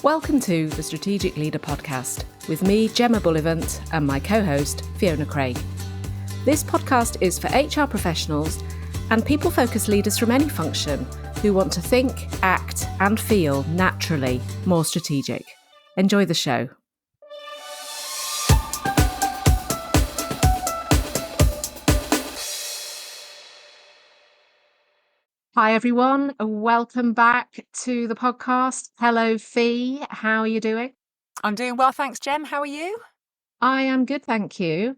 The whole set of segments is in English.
Welcome to the Strategic Leader Podcast with me, Gemma Bullivant, and my co-host, Fiona Craig. This podcast is for HR professionals and people-focused leaders from any function who want to think, act, and feel naturally more strategic. Enjoy the show. Hi, everyone. Welcome back to the podcast. Hello, Fi. How are you doing? I'm doing well, thanks, Gem. How are you? I am good, thank you.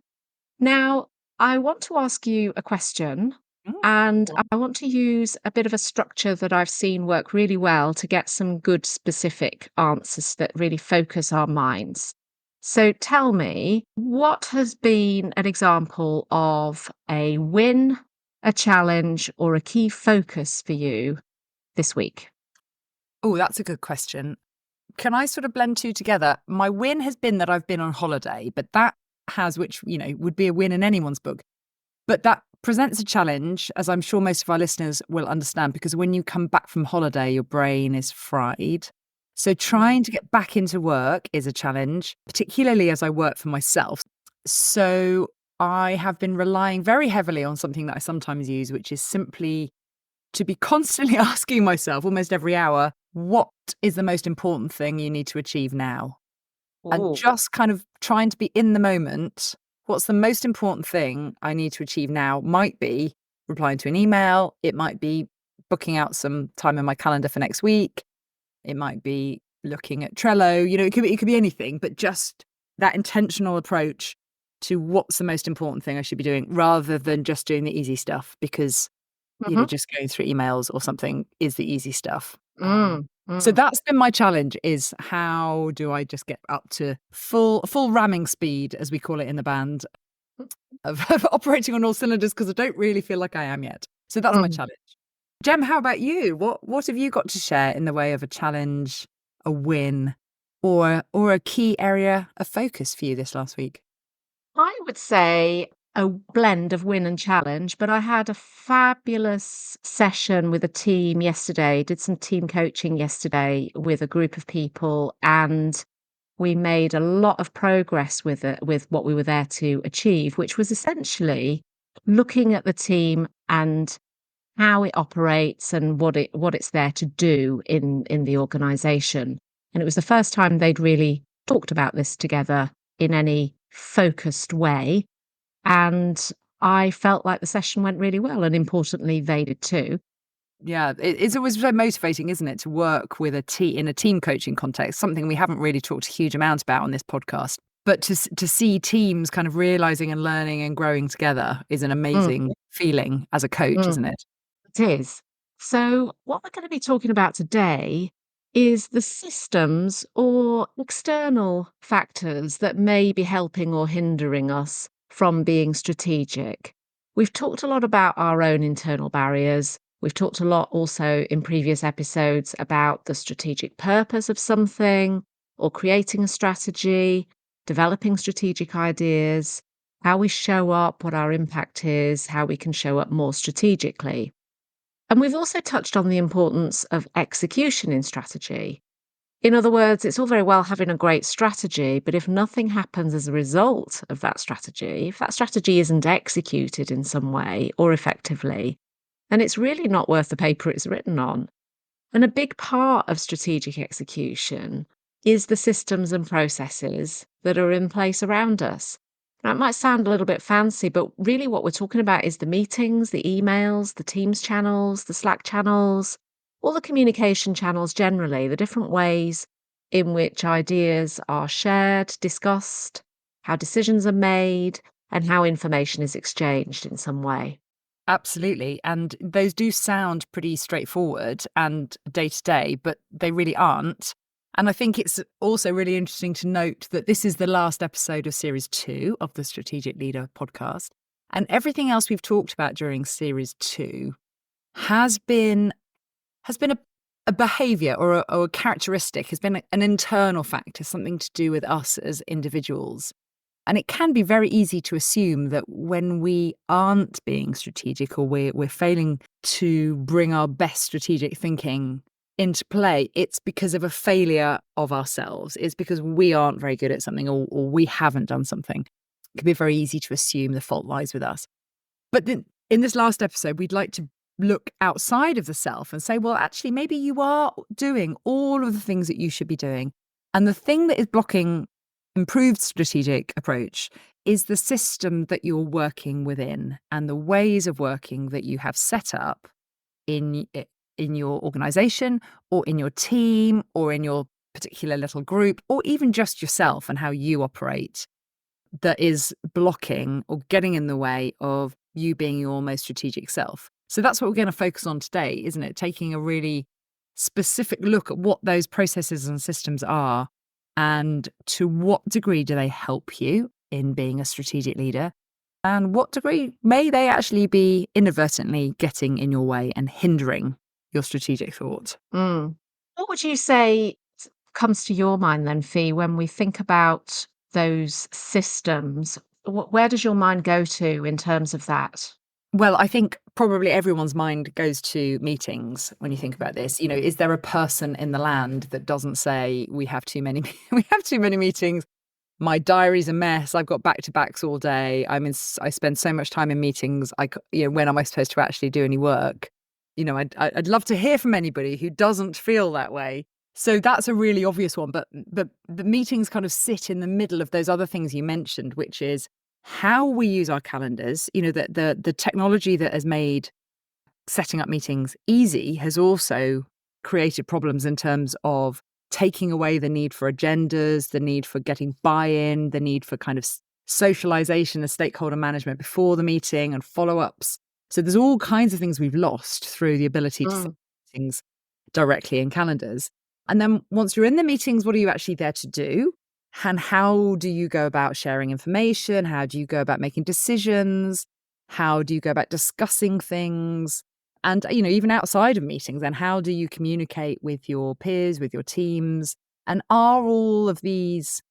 Now, I want to ask you a question, and I want to use a bit of a structure that I've seen work really well to get some good specific answers that really focus our minds. So tell me, what has been an example of a win, a challenge, or a key focus for you this week? Oh, that's a good question. Can I sort of blend two together? My win has been that I've been on holiday, but that has, which, would be a win in anyone's book. But that presents a challenge, as I'm sure most of our listeners will understand, because when you come back from holiday, your brain is fried. So trying to get back into work is a challenge, particularly as I work for myself. So I have been relying very heavily on something that I sometimes use, which is simply to be constantly asking myself almost every hour, what is the most important thing you need to achieve now? And just kind of trying to be in the moment. What's the most important thing I need to achieve now? Might be replying to an email. It might be booking out some time in my calendar for next week. It might be looking at Trello. It could be anything, but just that intentional approach to what's the most important thing I should be doing, rather than just doing the easy stuff, because just going through emails or something is the easy stuff. So that's been my challenge, is how do I just get up to full ramming speed, as we call it in the band, of operating on all cylinders, because I don't really feel like I am yet. So that's my challenge. Gem, how about you? What have you got to share in the way of a challenge, a win, or a key area of focus for you this last week? I would say a blend of win and challenge, but I had a fabulous session with a team yesterday, did some team coaching yesterday with a group of people, and we made a lot of progress with what we were there to achieve, which was essentially looking at the team and how it operates and what it's there to do in the organization. And it was the first time they'd really talked about this together in any focused way. And I felt like the session went really well, and importantly, they did too. Yeah, it's always so motivating, isn't it, to work with a team in a team coaching context, something we haven't really talked a huge amount about on this podcast. But to see teams kind of realizing and learning and growing together is an amazing feeling as a coach, isn't it? It is. So what we're going to be talking about today is the systems or external factors that may be helping or hindering us from being strategic. We've talked a lot about our own internal barriers. We've talked a lot also in previous episodes about the strategic purpose of something, or creating a strategy, developing strategic ideas, how we show up, what our impact is, how we can show up more strategically. And we've also touched on the importance of execution in strategy. In other words, it's all very well having a great strategy, but if nothing happens as a result of that strategy, if that strategy isn't executed in some way or effectively, then it's really not worth the paper it's written on. And a big part of strategic execution is the systems and processes that are in place around us. Now, it might sound a little bit fancy, but really what we're talking about is the meetings, the emails, the Teams channels, the Slack channels, all the communication channels generally, the different ways in which ideas are shared, discussed, how decisions are made, and how information is exchanged in some way. Absolutely. And those do sound pretty straightforward and day to day, but they really aren't. And I think it's also really interesting to note that this is the last episode of Series 2 of the Strategic Leader podcast. And everything else we've talked about during Series 2 has been a behaviour or a characteristic, has been an internal factor, something to do with us as individuals. And it can be very easy to assume that when we aren't being strategic, or we're failing to bring our best strategic thinking into play, it's because of a failure of ourselves. It's because we aren't very good at something, or we haven't done something. It can be very easy to assume the fault lies with us. But then in this last episode, we'd like to look outside of the self and say, well, actually, maybe you are doing all of the things that you should be doing. And the thing that is blocking improved strategic approach is the system that you're working within and the ways of working that you have set up in your organization or in your team or in your particular little group, or even just yourself and how you operate, that is blocking or getting in the way of you being your most strategic self. So that's what we're going to focus on today, isn't it? Taking a really specific look at what those processes and systems are, and to what degree do they help you in being a strategic leader, and what degree may they actually be inadvertently getting in your way and hindering your strategic thought. What would you say comes to your mind then, Fi, when we think about those systems? Where does your mind go to in terms of that? Well, I think probably everyone's mind goes to meetings when you think about this. Is there a person in the land that doesn't say we have too many we have too many meetings? My diary's a mess. I've got back-to-backs all day. I spend so much time in meetings. When am I supposed to actually do any work? I'd love to hear from anybody who doesn't feel that way. So that's a really obvious one. But the meetings kind of sit in the middle of those other things you mentioned, which is how we use our calendars. The technology that has made setting up meetings easy has also created problems in terms of taking away the need for agendas, the need for getting buy-in, the need for kind of socialization and stakeholder management before the meeting and follow-ups. So there's all kinds of things we've lost through the ability to set meetings directly in calendars. And then once you're in the meetings, what are you actually there to do? And how do you go about sharing information? How do you go about making decisions? How do you go about discussing things? And, even outside of meetings, then how do you communicate with your peers, with your teams? And are all of these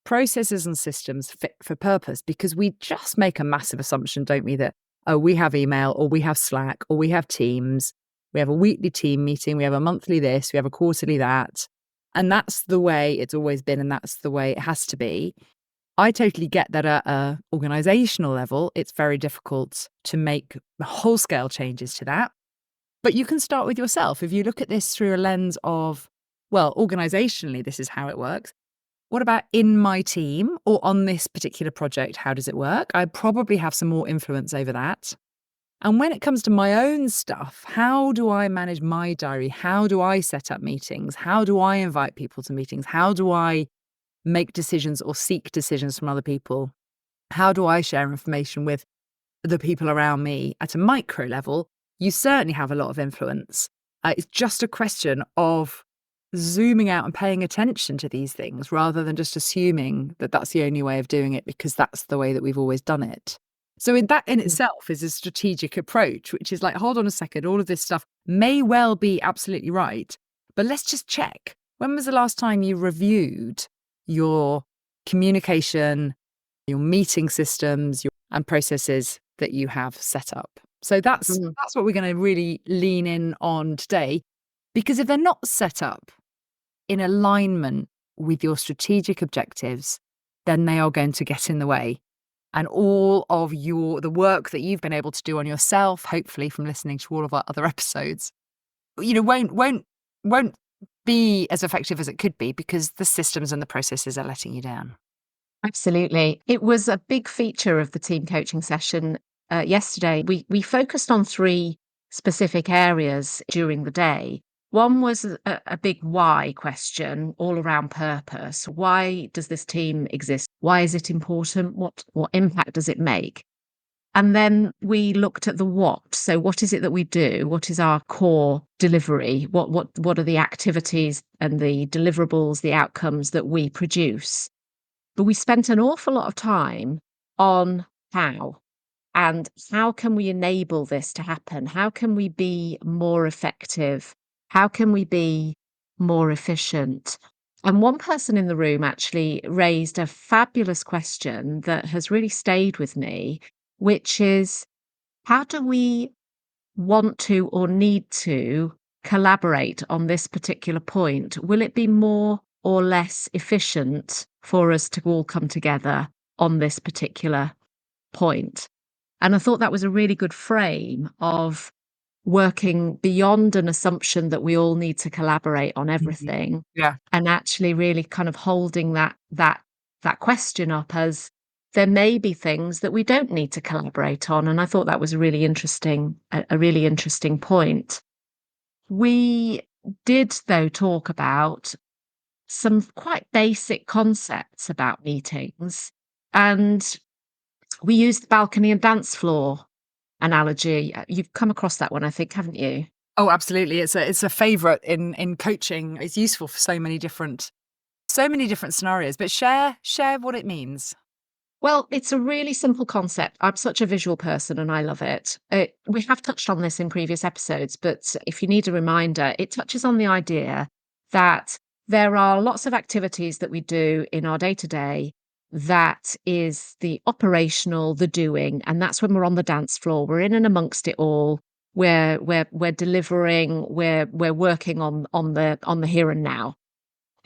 processes and systems fit for purpose? Because we just make a massive assumption, don't we, that, oh, we have email, or we have Slack, or we have Teams, we have a weekly team meeting, we have a monthly this, we have a quarterly that. And that's the way it's always been, and that's the way it has to be. I totally get that at an organizational level, it's very difficult to make whole-scale changes to that. But you can start with yourself. If you look at this through a lens of, well, organizationally, this is how it works. What about in my team or on this particular project? How does it work? I probably have some more influence over that. And when it comes to my own stuff, how do I manage my diary? How do I set up meetings? How do I invite people to meetings? How do I make decisions or seek decisions from other people? How do I share information with the people around me at a micro level? You certainly have a lot of influence. It's just a question of zooming out and paying attention to these things rather than just assuming that that's the only way of doing it because that's the way that we've always done it. So that in itself is a strategic approach, which is like, hold on a second, all of this stuff may well be absolutely right, but let's just check. When was the last time you reviewed your communication, your meeting systems, and processes that you have set up? So that's what we're going to really lean in on today, because if they're not set up in alignment with your strategic objectives, then they are going to get in the way. And all of the work that you've been able to do on yourself, hopefully from listening to all of our other episodes, won't be as effective as it could be because the systems and the processes are letting you down. Absolutely. It was a big feature of the team coaching session yesterday. We focused on 3 specific areas during the day. One was a big why question all around purpose. Why does this team exist? Why is it important? What impact does it make? And then we looked at the what. So what is it that we do? What is our core delivery? What are the activities and the deliverables, the outcomes that we produce? But we spent an awful lot of time on how. And how can we enable this to happen? How can we be more effective? How can we be more efficient? And one person in the room actually raised a fabulous question that has really stayed with me, which is, how do we want to or need to collaborate on this particular point, will it be more or less efficient for us to all come together on this particular point? And I thought that was a really good frame of working beyond an assumption that we all need to collaborate on Mhm. everything, Yeah. and actually really kind of holding that question up as there may be things that we don't need to collaborate on. And I thought that was a really interesting point. We did, though, talk about some quite basic concepts about meetings, and we used the balcony and dance floor analogy. You've come across that one, I think, haven't you? Oh, absolutely. It's a favorite in coaching. It's useful for so many different scenarios, but share what it means. Well, it's a really simple concept. I'm such a visual person and I love it. We have touched on this in previous episodes, but if you need a reminder, it touches on the idea that there are lots of activities that we do in our day to day that is the operational, the doing, and that's when we're on the dance floor. We're in and amongst it all. We're delivering. We're working on the here and now.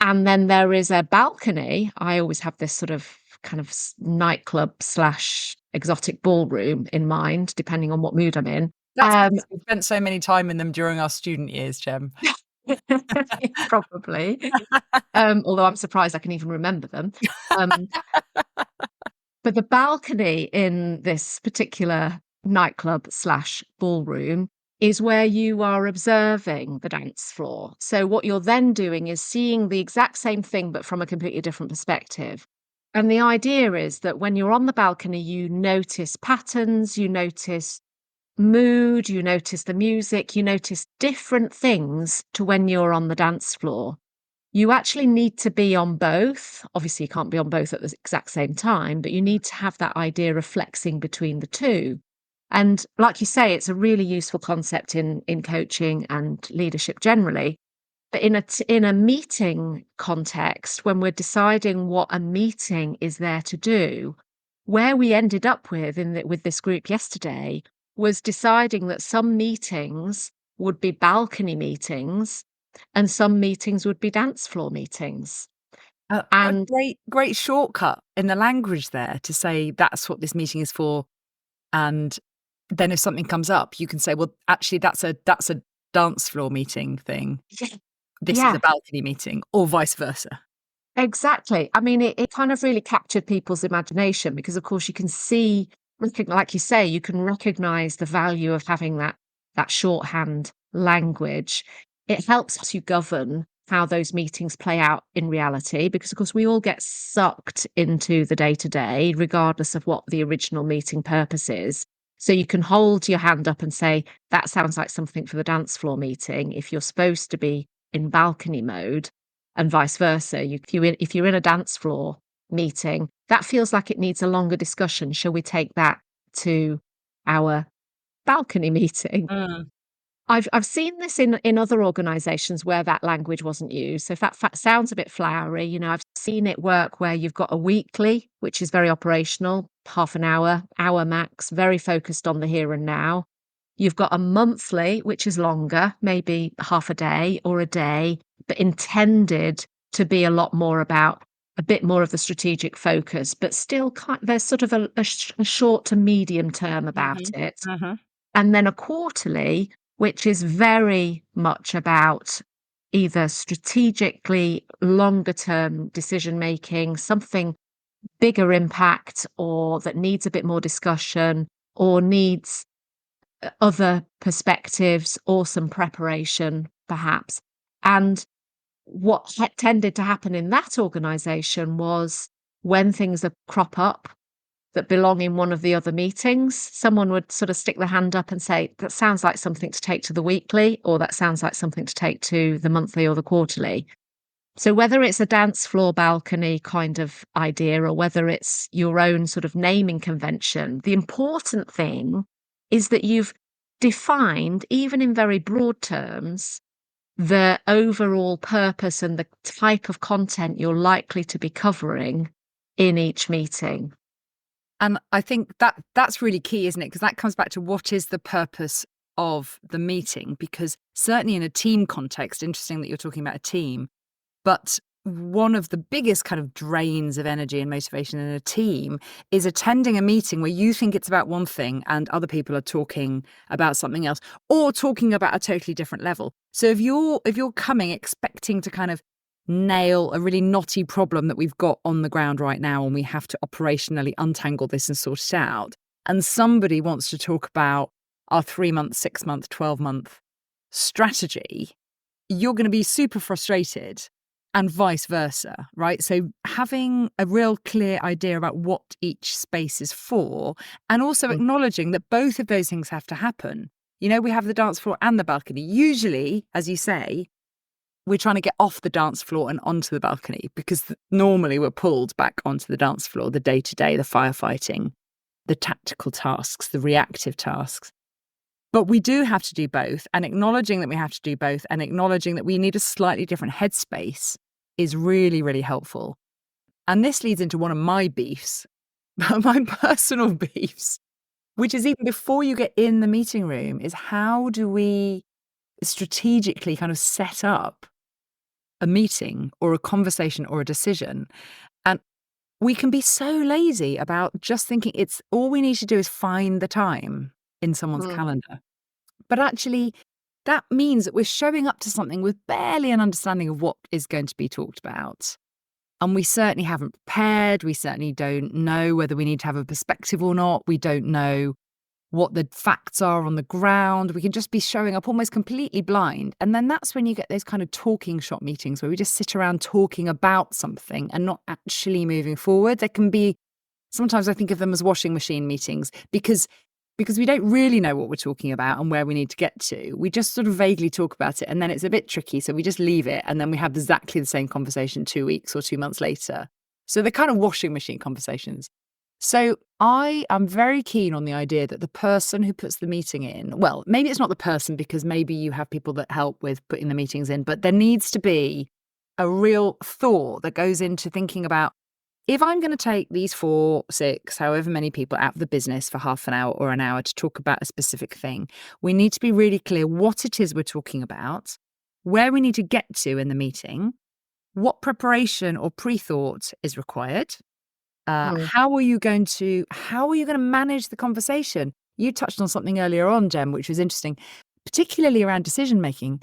And then there is a balcony. I always have this sort of kind of nightclub slash exotic ballroom in mind, depending on what mood I'm in. That's because we spent so many time in them during our student years, Gem. Probably. Although I'm surprised I can even remember them. Um, but the balcony in this particular nightclub slash ballroom is where you are observing the dance floor. So what you're then doing is seeing the exact same thing, but from a completely different perspective. And the idea is that when you're on the balcony, you notice patterns, you notice mood, you notice the music, you notice different things to when you're on the dance floor. You actually need to be on both. Obviously, you can't be on both at the exact same time, but you need to have that idea of flexing between the two. And like you say, it's a really useful concept in coaching and leadership generally. But in a meeting context, when we're deciding what a meeting is there to do, where we ended up with this group yesterday was deciding that some meetings would be balcony meetings and some meetings would be dance floor meetings. A And great shortcut in the language there to say that's what this meeting is for, and then if something comes up, you can say, "Well, actually, that's a dance floor meeting thing. yeah, This is yeah, a balcony meeting," or vice versa. exactly. I mean, it kind of really captured people's imagination because, of course, you can see, like you say, you can recognize the value of having that shorthand language. It helps you govern how those meetings play out in reality because, of course, we all get sucked into the day to day, regardless of what the original meeting purpose is. So you can hold your hand up and say, that sounds like something for the dance floor meeting if you're supposed to be in balcony mode, and vice versa. If you're in a dance floor meeting, that feels like it needs a longer discussion. Shall we take that to our balcony meeting? Mm. I've seen this in other organisations where that language wasn't used. So if that sounds a bit flowery, I've seen it work where you've got a weekly, which is very operational, half an hour, hour max, very focused on the here and now. You've got a monthly, which is longer, maybe half a day or a day, but intended to be a lot more about a bit more of the strategic focus, but still there's sort of a short to medium term about Mhm. it. Mhm. And then a quarterly, which is very much about either strategically longer term decision making, something bigger impact, or that needs a bit more discussion, or needs other perspectives or some preparation, perhaps. And what tended to happen in that organisation was when things crop up that belong in one of the other meetings, someone would sort of stick their hand up and say, that sounds like something to take to the weekly, or that sounds like something to take to the monthly or the quarterly. So whether it's a dance floor balcony kind of idea or whether it's your own sort of naming convention, the important thing is that you've defined, even in very broad terms, the overall purpose and the type of content you're likely to be covering in each meeting. And I think that's really key, isn't it? Because that comes back to what is the purpose of the meeting, because certainly in a team context, interesting that you're talking about a team, but one of the biggest kind of drains of energy and motivation in a team is attending a meeting where you think it's about one thing and other people are talking about something else, or talking about a totally different level. So if you're coming expecting to kind of nail a really knotty problem that we've got on the ground right now, and we have to operationally untangle this and sort it out, and somebody wants to talk about our 3-month, 6-month, 12-month strategy, you're going to be super frustrated, and vice versa, right? So having a real clear idea about what each space is for, and also Mm. acknowledging that both of those things have to happen. We have the dance floor and the balcony. Usually, as you say, we're trying to get off the dance floor and onto the balcony, because normally we're pulled back onto the dance floor, the day-to-day, the firefighting, the tactical tasks, the reactive tasks. But we do have to do both, and acknowledging that we have to do both and acknowledging that we need a slightly different headspace is really, really helpful. And this leads into one of my beefs, my personal beefs, which is even before you get in the meeting room, is how do we strategically kind of set up a meeting or a conversation or a decision? And we can be so lazy about just thinking it's all we need to do is find the time in someone's Mm. calendar. But actually, that means that we're showing up to something with barely an understanding of what is going to be talked about. And we certainly haven't prepared. We certainly don't know whether we need to have a perspective or not. We don't know what the facts are on the ground. We can just be showing up almost completely blind. And then that's when you get those kind of talking shop meetings where we just sit around talking about something and not actually moving forward. There can be, sometimes I think of them as washing machine meetings, because we don't really know what we're talking about and where we need to get to. We just sort of vaguely talk about it, and then it's a bit tricky, so we just leave it, and then we have exactly the same conversation 2 weeks or 2 months later. So they're kind of washing machine conversations. So I am very keen on the idea that the person who puts the meeting in, well, maybe it's not the person, because maybe you have people that help with putting the meetings in, but there needs to be a real thought that goes into thinking about, if I'm going to take these 4, 6, however many people out of the business for half an hour or an hour to talk about a specific thing, we need to be really clear what it is we're talking about, where we need to get to in the meeting, what preparation or pre-thought is required. Mm. How are you going to manage the conversation? You touched on something earlier on, Jem, which was interesting, particularly around decision making.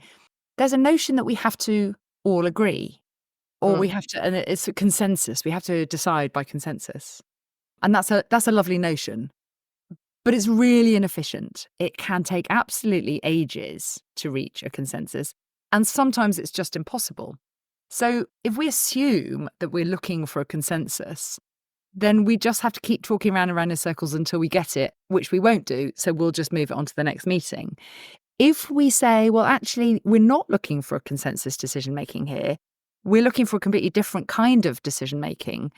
There's a notion that we have to all agree. Or we Mm. have to, and it's a consensus. We have to decide by consensus. And that's a lovely notion, but it's really inefficient. It can take absolutely ages to reach a consensus, and sometimes it's just impossible. So if we assume that we're looking for a consensus, then we just have to keep talking round and round in circles until we get it, which we won't do. So we'll just move it on to the next meeting. If we say, well, actually, we're not looking for a consensus decision making here, we're looking for a completely different kind of decision making,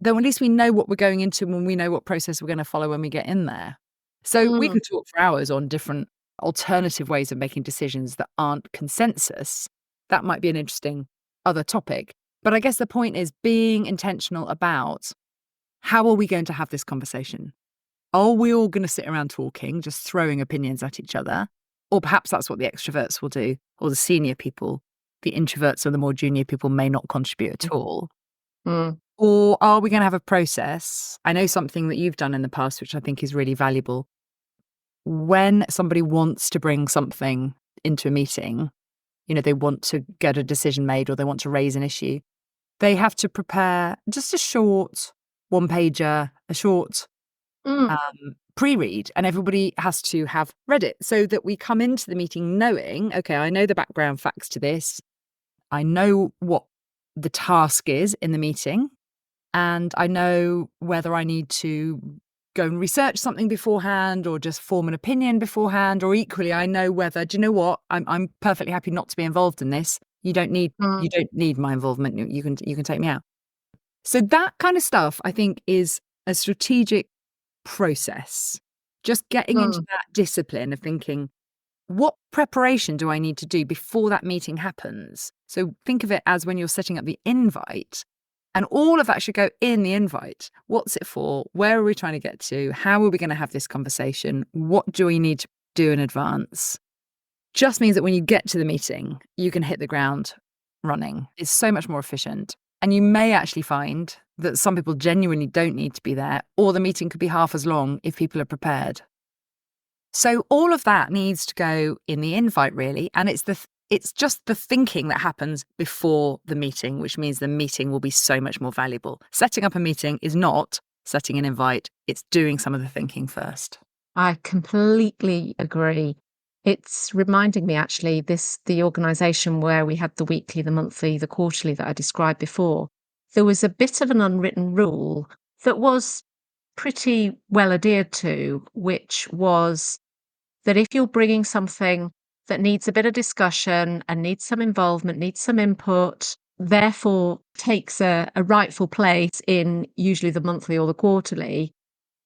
then at least we know what we're going into and we know what process we're going to follow when we get in there. So we Mm. could talk for hours on different alternative ways of making decisions that aren't consensus. That might be an interesting other topic. But I guess the point is being intentional about, how are we going to have this conversation? Are we all going to sit around talking, just throwing opinions at each other? Or perhaps that's what the extroverts will do, or the senior people. The introverts or the more junior people may not contribute at all. Mm. Or are we going to have a process? I know something that you've done in the past, which I think is really valuable. When somebody wants to bring something into a meeting, they want to get a decision made or they want to raise an issue, they have to prepare just a short one-pager, a short Mm. pre-read, and everybody has to have read it, so that we come into the meeting knowing, okay, I know the background facts to this. I know what the task is in the meeting, and I know whether I need to go and research something beforehand or just form an opinion beforehand, or equally, I know whether, do you know what, I'm perfectly happy not to be involved in this. You don't need Mm. my involvement. You can take me out. So that kind of stuff, I think, is a strategic process. Just getting into Mm. that discipline of thinking, what preparation do I need to do before that meeting happens? So think of it as when you're setting up the invite, and all of that should go in the invite. What's it for? Where are we trying to get to? How are we going to have this conversation? What do we need to do in advance just means that when you get to the meeting, you can hit the ground running. It's so much more efficient. And you may actually find that some people genuinely don't need to be there, or the meeting could be half as long if people are prepared. So all of that needs to go in the invite, really. And it's just the thinking that happens before the meeting, which means the meeting will be so much more valuable. Setting up a meeting is not setting an invite. It's doing some of the thinking first. I completely agree. It's reminding me actually, the organisation where we had the weekly, the monthly, the quarterly that I described before, there was a bit of an unwritten rule that was pretty well adhered to, which was that if you're bringing something that needs a bit of discussion and needs some involvement, needs some input, therefore takes a rightful place in usually the monthly or the quarterly,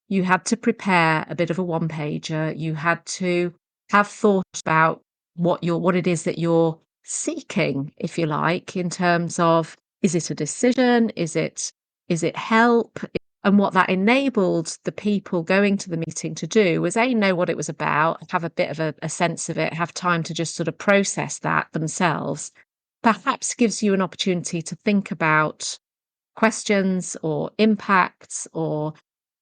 you had to prepare a bit of a one-pager. You had to have thought about what it is that you're seeking, if you like, in terms of, is it a decision? Is it help? And what that enabled the people going to the meeting to do was know what it was about, have a bit of a sense of it, have time to just sort of process that themselves. Perhaps gives you an opportunity to think about questions or impacts or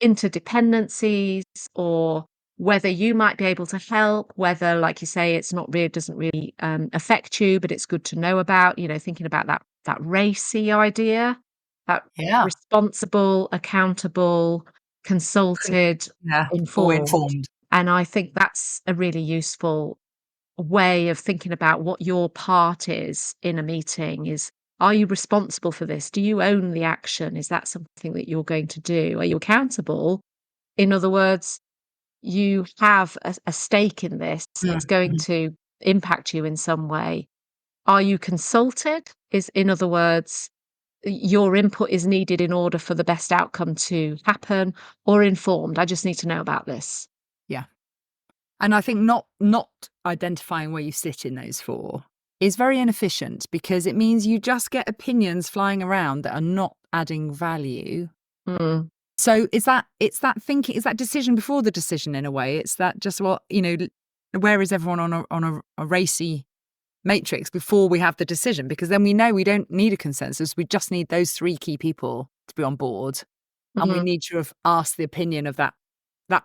interdependencies, or whether you might be able to help, whether, like you say, doesn't really affect you, but it's good to know about, thinking about that RACI idea, that Yeah. responsible, accountable, consulted, Yeah. Or informed. informed. And I think that's a really useful way of thinking about what your part is in a meeting. Is, are you responsible for this? Do you own the action? Is that something that you're going to do? Are you accountable? In other words, you have a stake in this. It's going Mhm. to impact you in some way. Are you consulted? Is, in other words, your input is needed in order for the best outcome to happen, or informed? I just need to know about this. Yeah. And I think not identifying where you sit in those four is very inefficient, because it means you just get opinions flying around that are not adding value. Mm. So it's that thinking, it's that decision before the decision in a way. It's that just, where is everyone on a racy matrix before we have the decision? Because then we know we don't need a consensus. We just need those three key people to be on board. And we Mhm. need to have asked the opinion of that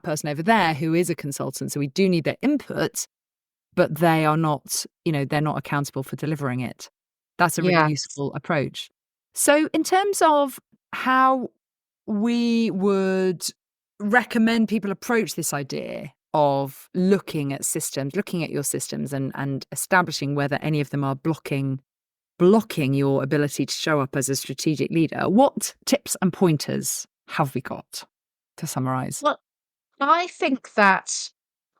person over there who is a consultant. So we do need their input, but they are not, they're not accountable for delivering it. That's a really Yes. useful approach. So in terms of how we would recommend people approach this idea of looking at systems, looking at your systems and establishing whether any of them are blocking your ability to show up as a strategic leader, what tips and pointers have we got to summarize? Well, I think that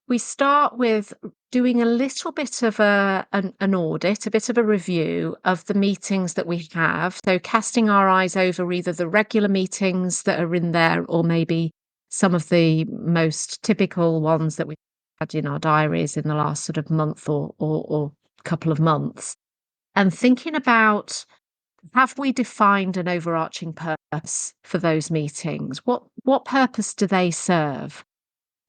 we start with doing a little bit of an audit, a bit of a review of the meetings that we have. So casting our eyes over either the regular meetings that are in there, or maybe some of the most typical ones that we've had in our diaries in the last sort of month or couple of months. And thinking about, have we defined an overarching purpose for those meetings? What purpose do they serve?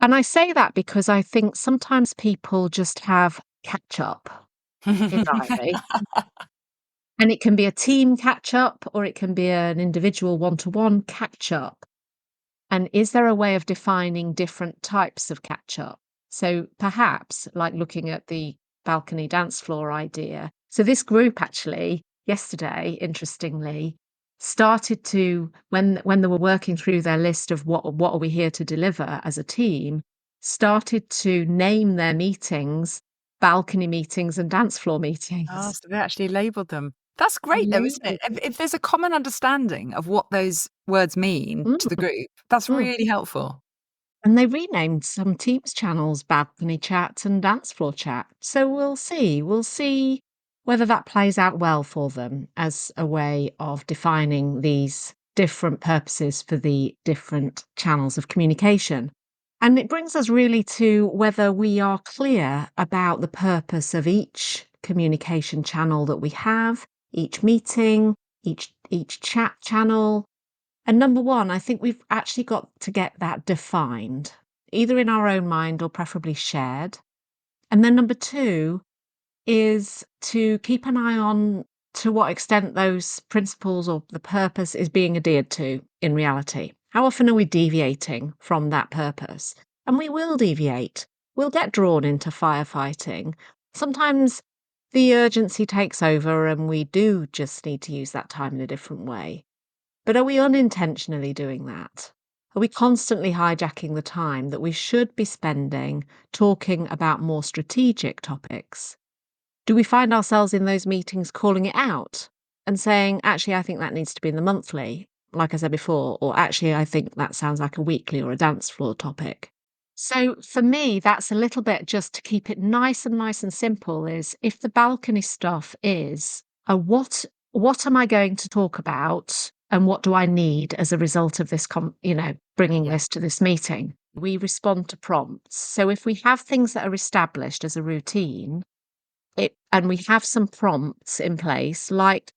And I say that because I think sometimes people just have catch up in diary, and it can be a team catch up or it can be an individual one-to-one catch up. And is there a way of defining different types of catch up? So perhaps like looking at the balcony dance floor idea. So this group actually yesterday, interestingly, started to, when they were working through their list of what are we here to deliver as a team, started to name their meetings balcony meetings and dance floor Oh, meetings. so they actually labelled them. That's They great though, isn't it? labelled them. If there's a common understanding of what those words mean to the Mm, group, that's mm. really helpful. And they renamed some Teams channels Balcony Chat and Dance Floor Chat. So we'll see. We'll see whether that plays out well for them as a way of defining these different purposes for the different channels of communication. And it brings us really to whether we are clear about the purpose of each communication channel that we have, each meeting, each chat channel. And number one, I think we've actually got to get that defined. either in our own mind or preferably shared. And then number 2 is to keep an eye on to what extent those principles or the purpose is being adhered to in reality. How often are we deviating from that purpose? And we will deviate. We'll get drawn into firefighting. Sometimes the urgency takes over and we do just need to use that time in a different way. But are we unintentionally doing that? Are we constantly hijacking the time that we should be spending talking about more strategic topics? Do we find ourselves in those meetings calling it out and saying, actually, I think that needs to be in the monthly, like I said before, or actually, I think that sounds like a weekly or a dance floor topic? So for me, that's a little bit just to keep it nice and simple is if the balcony stuff is what am I going to talk about and what do I need as a result of this bringing Yeah. this to this meeting? We respond to prompts. So if we have things that are established as a routine, and we have some prompts in place, like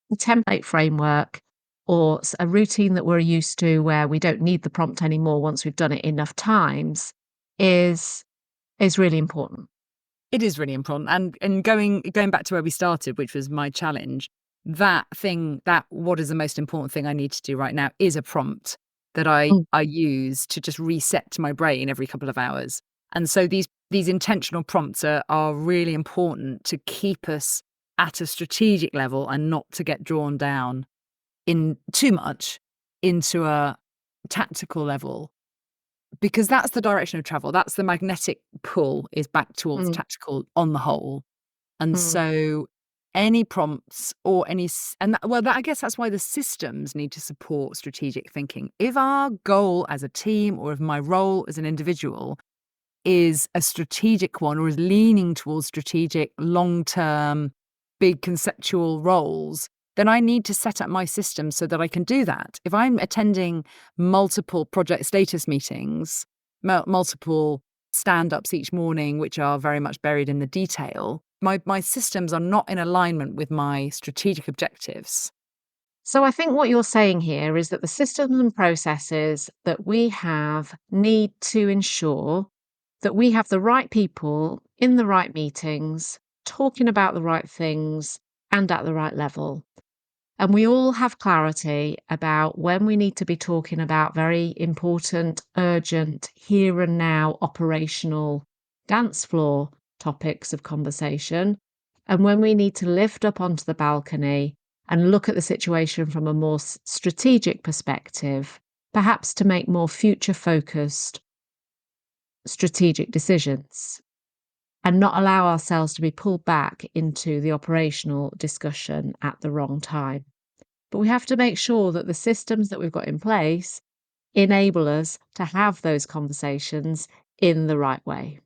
the template framework or a routine that we're used to where we don't need the prompt anymore once we've done it enough times, is really important. It is really important. And going back to where we started, which was my challenge, that what is the most important thing I need to do right now is a prompt that I Mm, use to just reset to my brain every couple of hours. And so these intentional prompts are really important to keep us at a strategic level and not to get drawn down in too much into a tactical level, because that's the direction of travel. That's the magnetic pull is back towards mm, tactical on the whole. And mm. so any prompts or I guess that's why the systems need to support strategic thinking. If our goal as a team or if my role as an individual is a strategic one or is leaning towards strategic, long-term, big conceptual roles, then I need to set up my system so that I can do that. If I'm attending multiple project status meetings, multiple stand-ups each morning, which are very much buried in the detail, my systems are not in alignment with my strategic objectives. So I think what you're saying here is that the systems and processes that we have need to ensure that we have the right people in the right meetings, talking about the right things and at the right level. And we all have clarity about when we need to be talking about very important, urgent, here and now operational dance floor topics of conversation, and when we need to lift up onto the balcony and look at the situation from a more strategic perspective, perhaps to make more future focused strategic decisions and not allow ourselves to be pulled back into the operational discussion at the wrong time. But we have to make sure that the systems that we've got in place enable us to have those conversations in the right way.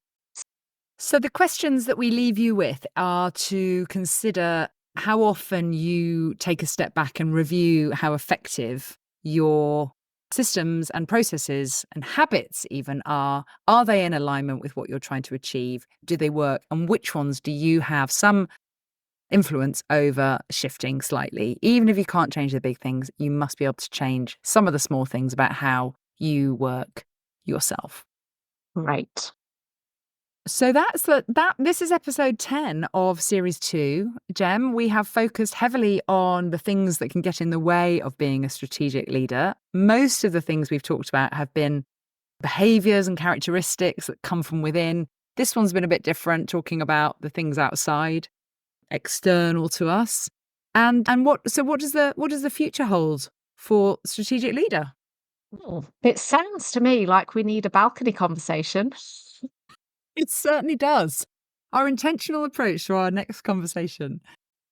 So the questions that we leave you with are to consider how often you take a step back and review how effective your systems and processes and habits even are. Are they in alignment with what you're trying to achieve? Do they work? And which ones do you have some influence over shifting slightly? Even if you can't change the big things, you must be able to change some of the small things about how you work yourself. Right. So this is episode 10 of series 2. Gem, we have focused heavily on the things that can get in the way of being a strategic leader. Most of the things we've talked about have been behaviors and characteristics that come from within. This one's been a bit different, talking about the things outside, external to us. And what does the future hold for strategic leader? Oh, it sounds to me like we need a balcony conversation. It certainly does. Our intentional approach to our next conversation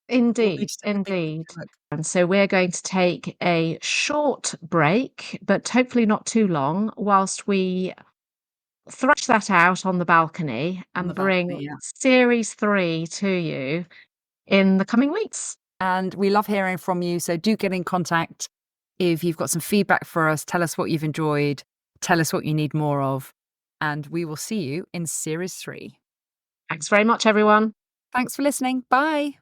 will be Indeed, to take a big indeed. picture look. And so we're going to take a short break, but hopefully not too long, whilst we thrash that out on the balcony On and the balcony, bring yeah. series 3 to you in the coming weeks. And we love hearing from you, so do get in contact. If you've got some feedback for us, tell us what you've enjoyed, tell us what you need more of, and we will see you in series 3. Thanks very much, everyone. Thanks for listening. Bye.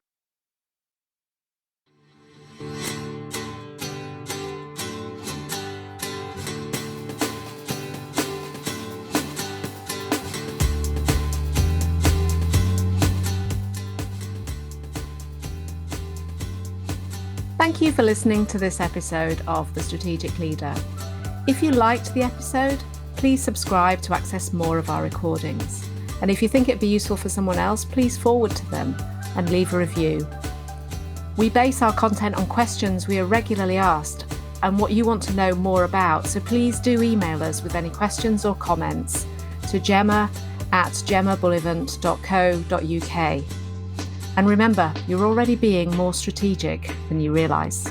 Thank you for listening to this episode of The Strategic Leader. If you liked the episode, please subscribe to access more of our recordings. And if you think it'd be useful for someone else, please forward to them and leave a review. We base our content on questions we are regularly asked and what you want to know more about, so please do email us with any questions or comments to gemma@gemmabullivant.co.uk. And remember, you're already being more strategic than you realise.